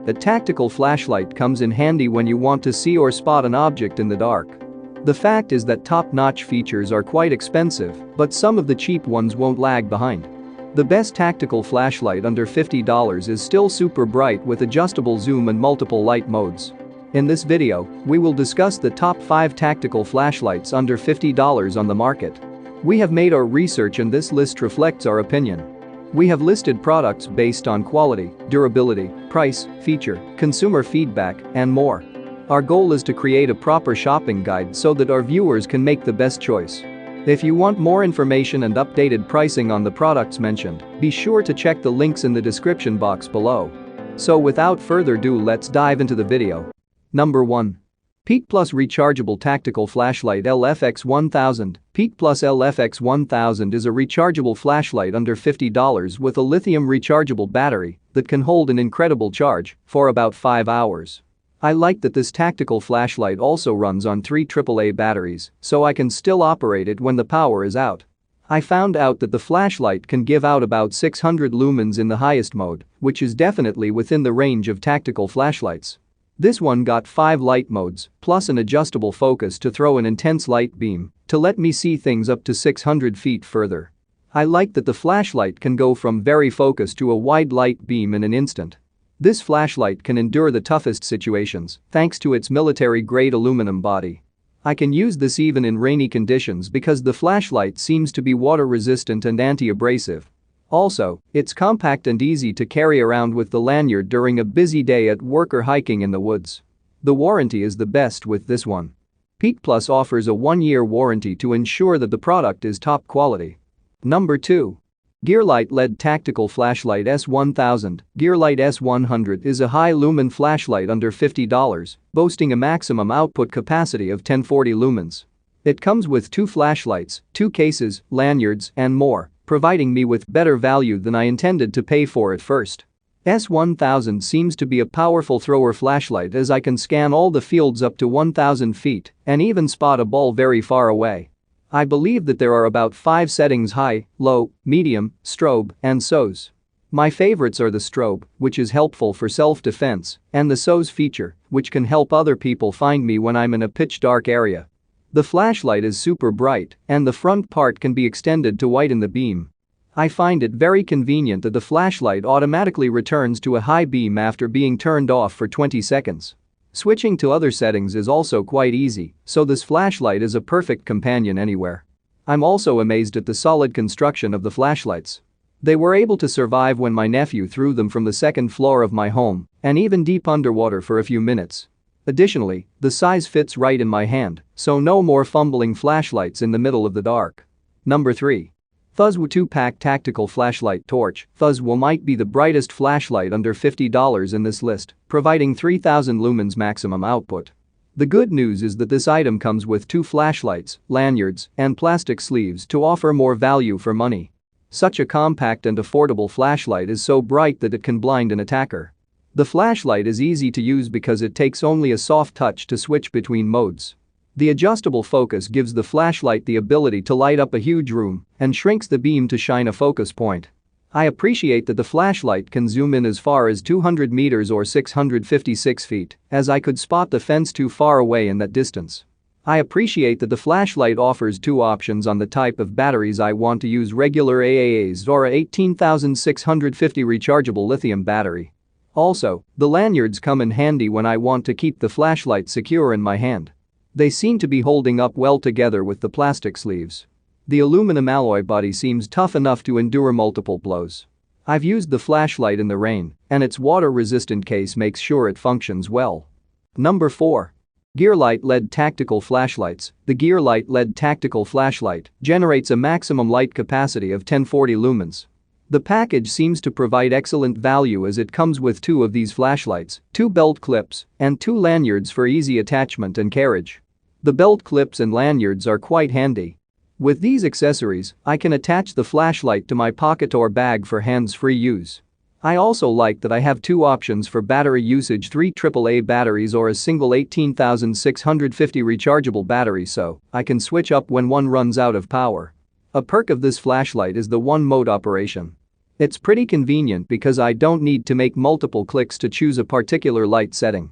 A tactical flashlight comes in handy when you want to see or spot an object in the dark. The fact is that top-notch features are quite expensive, but some of the cheap ones won't lag behind. The best tactical flashlight under $50 is still super bright with adjustable zoom and multiple light modes. In this video, we will discuss the top 5 tactical flashlights under $50 on the market. We have made our research and this list reflects our opinion. We have listed products based on quality, durability, price, feature, consumer feedback, and more. Our goal is to create a proper shopping guide so that our viewers can make the best choice. If you want more information and updated pricing on the products mentioned, be sure to check the links in the description box below. So without further ado, let's dive into the video. Number 1. Peak Plus Rechargeable Tactical Flashlight LFX1000. Peak Plus LFX1000 is a rechargeable flashlight under $50 with a lithium rechargeable battery that can hold an incredible charge for about 5 hours. I like that this tactical flashlight also runs on 3 AAA batteries, so I can still operate it when the power is out. I found out that the flashlight can give out about 600 lumens in the highest mode, which is definitely within the range of tactical flashlights. This one got 5 light modes, plus an adjustable focus to throw an intense light beam to let me see things up to 600 feet further. I like that the flashlight can go from very focused to a wide light beam in an instant. This flashlight can endure the toughest situations thanks to its military-grade aluminum body. I can use this even in rainy conditions because the flashlight seems to be water-resistant and anti-abrasive. Also, it's compact and easy to carry around with the lanyard during a busy day at work or hiking in the woods. The warranty is the best with this one. Peak Plus offers a 1-year warranty to ensure that the product is top quality. Number 2. Gearlight LED Tactical Flashlight S1000. Gearlight S100 is a high-lumen flashlight under $50, boasting a maximum output capacity of 1040 lumens. It comes with 2 flashlights, 2 cases, lanyards, and more, providing me with better value than I intended to pay for at first. S1000 seems to be a powerful thrower flashlight as I can scan all the fields up to 1000 feet and even spot a ball very far away. I believe that there are about 5 settings: high, low, medium, strobe, and SOS. My favorites are the strobe, which is helpful for self-defense, and the SOS feature, which can help other people find me when I'm in a pitch-dark area. The flashlight is super bright, and the front part can be extended to widen the beam. I find it very convenient that the flashlight automatically returns to a high beam after being turned off for 20 seconds. Switching to other settings is also quite easy, so this flashlight is a perfect companion anywhere. I'm also amazed at the solid construction of the flashlights. They were able to survive when my nephew threw them from the 2nd floor of my home, and even deep underwater for a few minutes. Additionally, the size fits right in my hand, so no more fumbling flashlights in the middle of the dark. Number 3. Thuzwo 2-Pack Tactical Flashlight Torch. Thuzwo might be the brightest flashlight under $50 in this list, providing 3000 lumens maximum output. The good news is that this item comes with 2 flashlights, lanyards, and plastic sleeves to offer more value for money. Such a compact and affordable flashlight is so bright that it can blind an attacker. The flashlight is easy to use because it takes only a soft touch to switch between modes. The adjustable focus gives the flashlight the ability to light up a huge room and shrinks the beam to shine a focus point. I appreciate that the flashlight can zoom in as far as 200 meters or 656 feet, as I could spot the fence too far away in that distance. I appreciate that the flashlight offers 2 options on the type of batteries I want to use: regular AAAs or a 18650 rechargeable lithium battery. Also, the lanyards come in handy when I want to keep the flashlight secure in my hand. They seem to be holding up well together with the plastic sleeves. The aluminum alloy body seems tough enough to endure multiple blows. I've used the flashlight in the rain, and its water-resistant case makes sure it functions well. Number 4. Gearlight LED Tactical Flashlights. The Gearlight LED Tactical Flashlight generates a maximum light capacity of 1040 lumens. The package seems to provide excellent value as it comes with 2 of these flashlights, 2 belt clips, and 2 lanyards for easy attachment and carriage. The belt clips and lanyards are quite handy. With these accessories, I can attach the flashlight to my pocket or bag for hands-free use. I also like that I have 2 options for battery usage: 3 AAA batteries or a single 18650 rechargeable battery, so I can switch up when one runs out of power. A perk of this flashlight is the 1-mode operation. It's pretty convenient because I don't need to make multiple clicks to choose a particular light setting.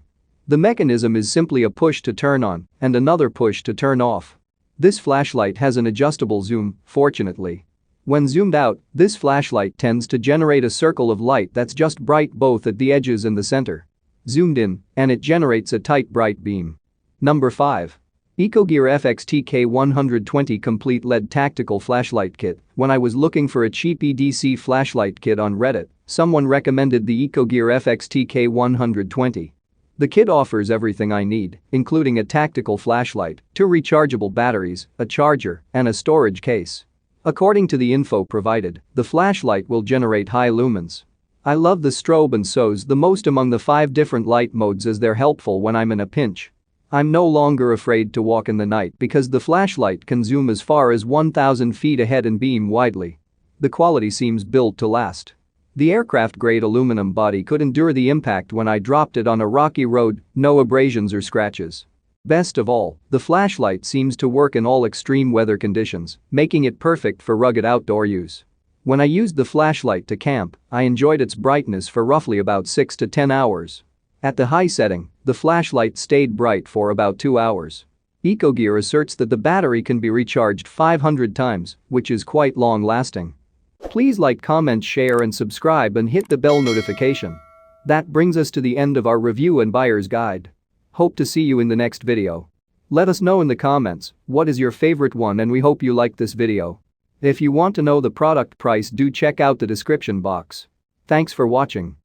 The mechanism is simply a push to turn on and another push to turn off. This flashlight has an adjustable zoom, fortunately. When zoomed out, this flashlight tends to generate a circle of light that's just bright both at the edges and the center. Zoomed in, and it generates a tight bright beam. Number 5. EcoGear FXTK 120 Complete LED Tactical Flashlight Kit. When I was looking for a cheap EDC flashlight kit on Reddit, someone recommended the EcoGear FXTK 120. The kit offers everything I need, including a tactical flashlight, 2 rechargeable batteries, a charger, and a storage case. According to the info provided, the flashlight will generate high lumens. I love the strobe and SOS the most among the 5 different light modes as they're helpful when I'm in a pinch. I'm no longer afraid to walk in the night because the flashlight can zoom as far as 1,000 feet ahead and beam widely. The quality seems built to last. The aircraft-grade aluminum body could endure the impact when I dropped it on a rocky road, no abrasions or scratches. Best of all, the flashlight seems to work in all extreme weather conditions, making it perfect for rugged outdoor use. When I used the flashlight to camp, I enjoyed its brightness for roughly about 6 to 10 hours. At the high setting, the flashlight stayed bright for about 2 hours. EcoGear asserts that the battery can be recharged 500 times, which is quite long-lasting. Please like, comment, share and subscribe and hit the bell notification. That brings us to the end of our review and buyer's guide. Hope to see you in the next video. Let us know in the comments what is your favorite one, and we hope you liked this video. If you want to know the product price, do check out the description box. Thanks for watching.